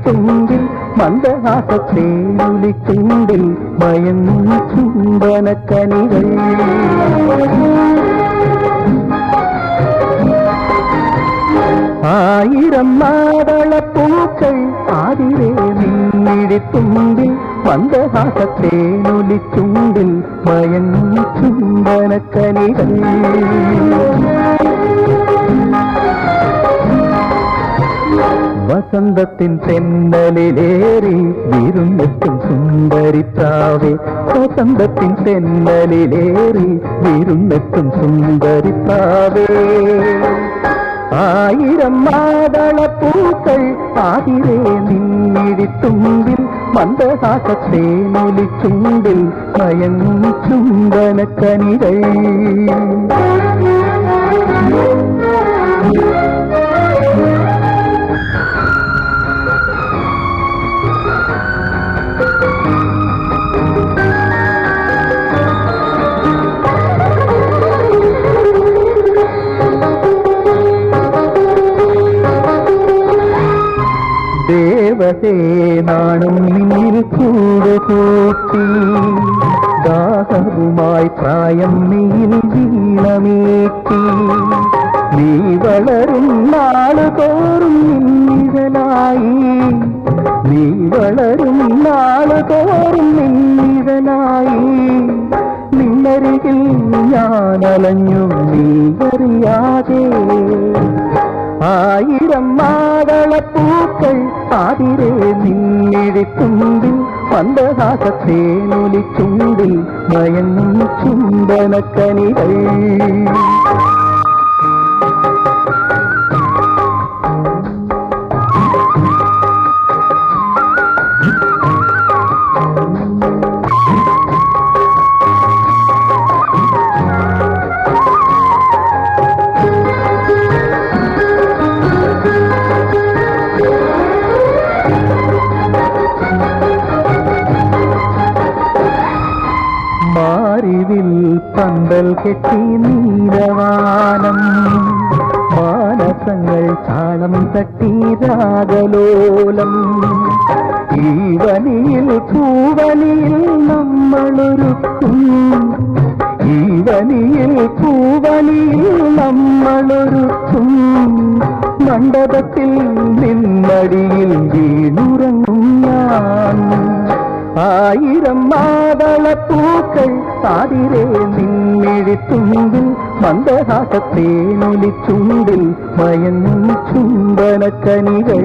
നിന്നിടിത്തുമ്പിൽ മന്ദഹാസത്തേനുലിച്ചുണ്ടിൽ മയങ്ങും ചുംബനക്കനികൾ. ആയിരം മാതളപ്പൂക്കൾ ആതിരേ നിന്നിടിത്തുമ്പിൽ മന്ദഹാസത്തേനുലിച്ചുണ്ടിൽ മയങ്ങും ചുംബനക്കനികൾ. വസന്തത്തിൻ തെന്നലിലേറി വിരുന്നെത്തും സുന്ദരിപ്രാവേ, വസന്തത്തിൻ തെന്നലിലേറി വിരുന്നെത്തും സുന്ദരിപ്രാവേ. ആയിരം മാതളപ്പൂക്കൾ ആതിരേ നിന്നിടിത്തുമ്പിൽ മന്ദഹാസത്തേനൊലിച്ചുണ്ടിൽ മയങ്ങും ചുംബനക്കനികൾ. ദേവസേനാണും നിന്നിൽ കൂടുകൂട്ടി ദാഹവുമായി പ്രായം നീൽ വീണമേറ്റി. നീ വളരും നാളുതോറും നിന്നിഴലായി, നീ വളരും നാളുതോറും നിന്നിഴലായി. നിന്നരികിൽ ഞാനലഞ്ഞു നീ അറിയാതെ. ആയിരം മാതളപ്പൂക്കൾ ആതിരേ നിന്നിടിത്തുമ്പിൽ മന്ദഹാസത്തേനൊലിച്ചുണ്ടിൽ മയങ്ങും ചുംബനക്കനികൾ. മാറിവിൽ പന്തൽ കെട്ടി നീലവാനം, മാനസങ്ങൾ താളം തട്ടി രാഗലോലം. ഈ വനിയിൽ പൂവനിയിൽ നമ്മളൊരുക്കും, ഈ വനിയിൽ പൂവനിയിൽ നമ്മളൊരുക്കും. മണ്ഡപത്തിൽ നിന്നടിയിൽ വീണുറങ്ങും ഞാൻ. ആയിരം മാതളപ്പൂക്കൾ ആതിരേ നിന്നിടിത്തുമ്പിൽ മന്ദഹാസത്തേനൊലിച്ചുണ്ടിൽ മയങ്ങും ചുംബനക്കനികൾ.